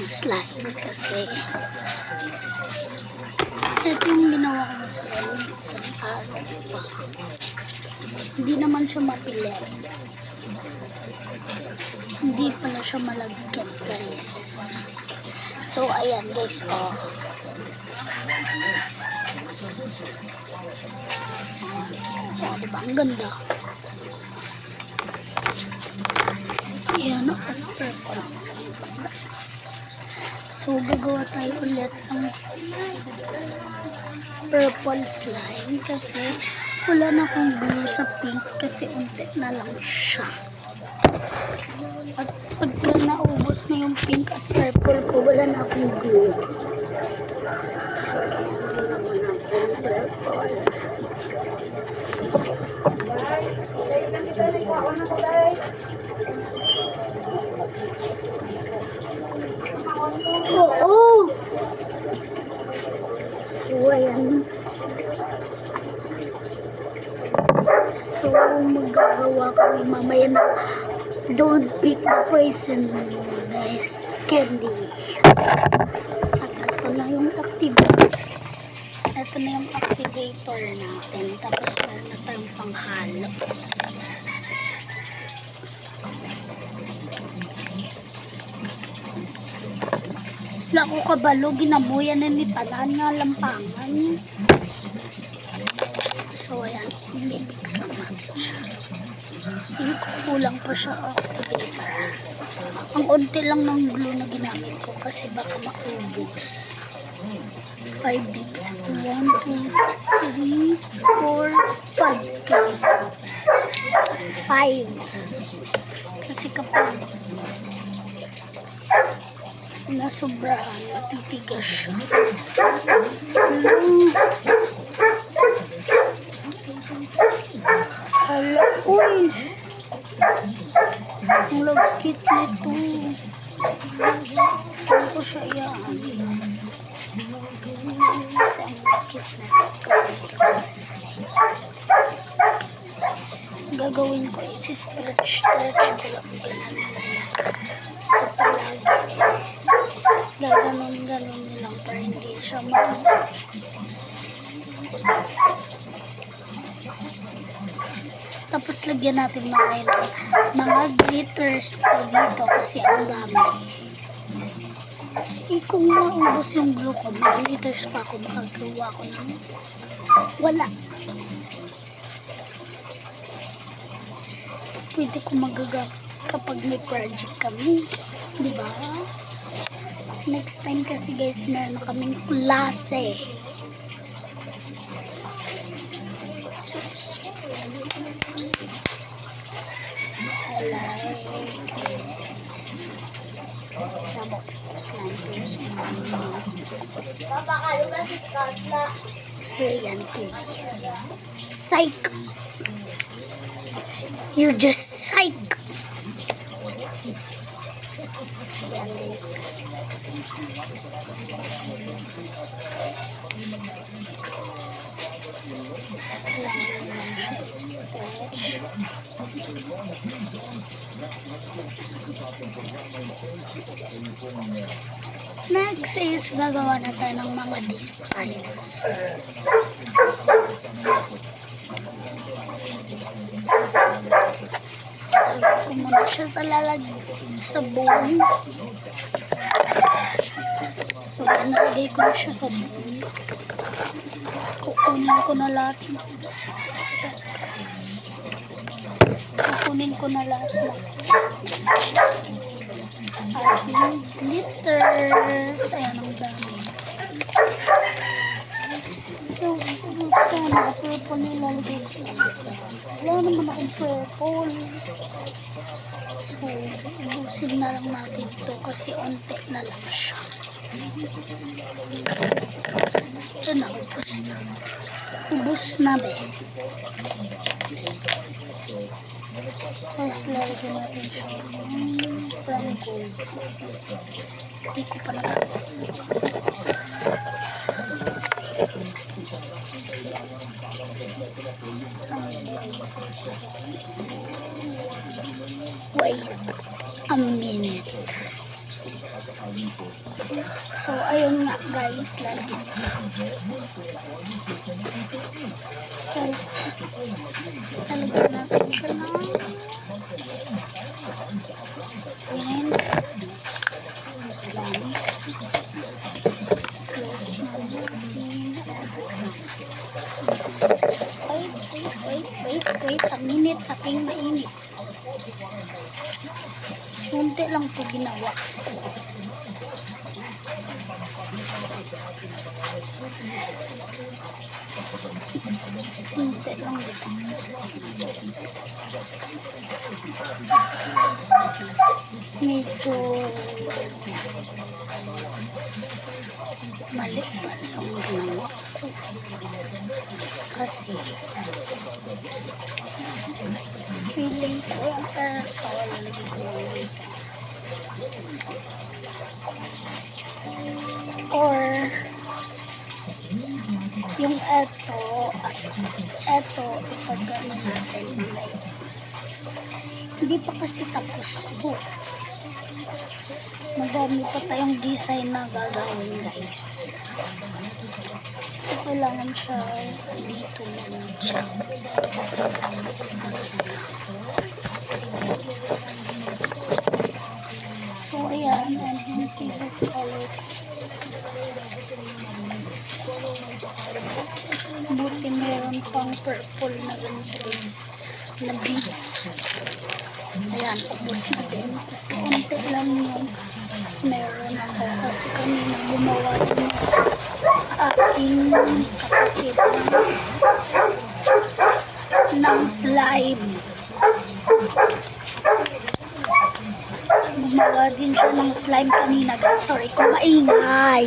slime kasi ito yung ginawa ko sa isang araw pa. Hindi naman siya mapilit. Hindi pala siya malagkit, guys. So, ayan guys, oh. Oh, diba? Ang ganda. Ayan, oh. Purple. So, gagawa tayo ulit ng purple slime kasi wala na akong glue sa pink kasi unti na lang siya. At pagka naubos na yung pink at purple ko, wala na akong glue. So, natin purple. Oo! So, ayan. So, magagawa kami mamaya na don't pick the poisonous candy. At ito na yung activator. Ito na yung activator natin. Tapos meron na tayong panghalo. Wala ko kabalo, ginabuyan na ni Tanan nga lampangan. So, ayan, imimix naman siya. Hindi ko kulang pa siya activator. Ang unti lang ng glue na ginamit ko kasi baka maubos. 5 dips. 1, 2, 3, 4, 5. Kasi kapag nasobrahan, matitigas siya. Hala, uy! Ang lagkit nito. Ano ko siya yan? Kasi ang lagkit nito. Gagawin ko is stretch ko lang ganun. Palagi. Gaganon nilang para hindi siya Tapos lagyan natin mga glitters ko dito kasi ang dami. Kung maubos yung glue ko, may glitters pa ako, makagawa ko ng wala. Pwede ko magagamit kapag may project kami, di ba? Next time kasi guys, meron kaming klase. So, I like it. Brilliant. Psych. You're just psych. Yan guys. Stretch. Next is gagawa na tayo ng mga designs. Lagay ko muna siya sa sa bowl. So, nalagay ko na siya sa bowl. Kukunin ko na lahat. Kukunin ko na lahat na ating glitters. Ayan ang dami. So, sana purple nilalagay ko. Wala naman akong purple. So, ubusin na lang natin ito kasi onte na lang siya. Ito na, ubus na. Ubus na, be. Tapos lalagyan natin siya from gold. Hindi ko pa nalagyan. Wait a minute. So, ayun nga guys, lagi. Talagyan natin siya ng and close natin. Wait. Ang init, aking mainit. Kunti lang po ginawa. Kunti lang dito. Medyo mali pala yung ginawa ko. Kasi feeling ko yung lalagay ko dito. Or yung eto ipagano natin mamaya. Hindi pa kasi tapos po. Madami pa tayong design na gagawin guys. So kailangan siya dito naman siya. So ayan, and yung favorite color. Buti meron pang purple na ganito guys, na beads. Ayan, tapos na din. Kasi unti lang yung meron ako. Kasi kanina gumawa din aking kapatid ng slime. Gumawa din siya ng slime kanina guys. Sorry kung maingay.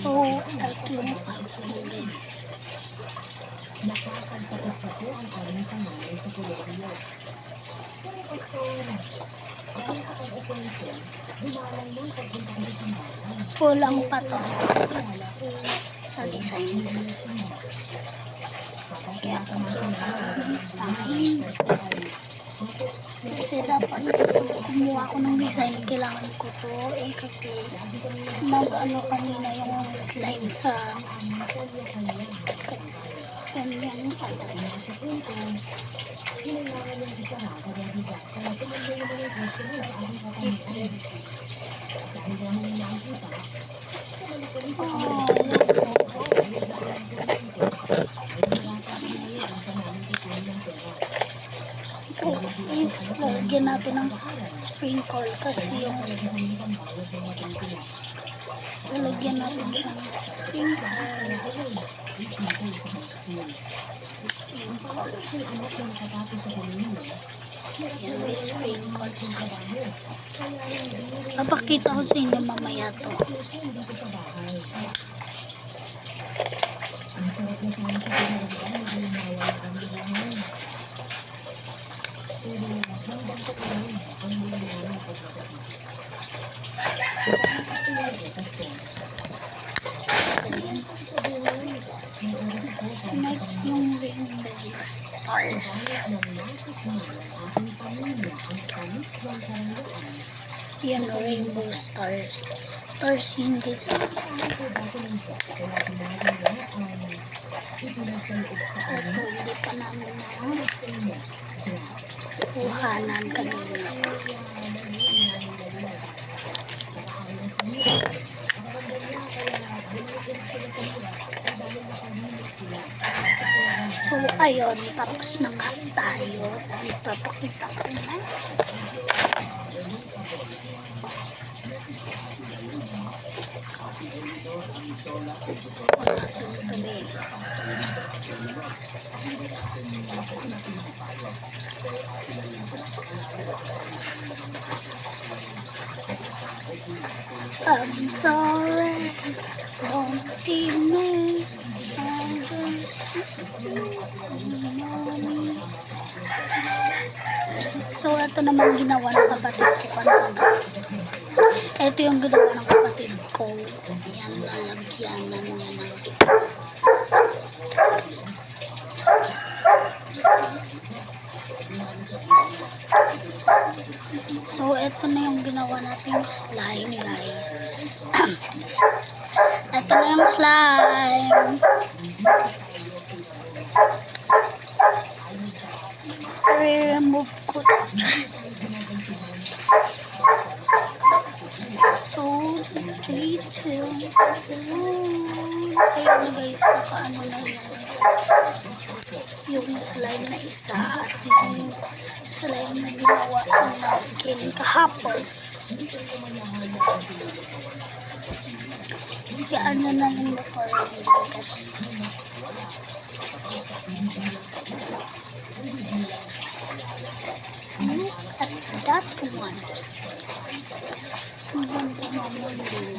Oh, at yung guys. Nakakagtapos na po ang aming pangalan sa kolektiyo. Pero kasi, ayon sa pag-asensya, dumalang ng pagpunta ko sa simbahan. Kulang pa to sa designs. Kaya design. Kasi dapat kumuha ako ng design, kailangan ko to kasi nag-ano kanina yung slime sa kanyang is lagyan natin ng sprinkle kasi yung lalagyan natin siya ng sprinkles. Yan, may sprinkles. Papakita ko sa inyo mamaya to. Next yung rainbow stars. Yan, rainbow stars. Stars yun guys. Ito hindi pa namin na kuhanan kanina. So ayun, tapos na nga tayo. Ipapakita ko na. I'm sorry, don't leave me. So, ito naman ginawa ng kapatid ko kanina. Ito yung ginawa ng kapatid ko. Yan, lalagyanan niya na. So, ito na yung ginawa nating slime, guys. Ito na yung slime. I-remove ko dyan. So, 3, 2, 1. Ayun na guys, nakaano na yung slime na isa at yung slime na ginawa natin kahapon. Kaya ano na yung nakaraan kasi. Look at that one. Ang ganda naman din.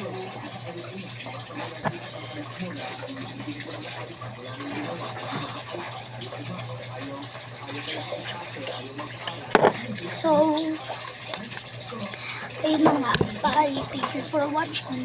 So, ayun na nga. Bye. Thank you for watching.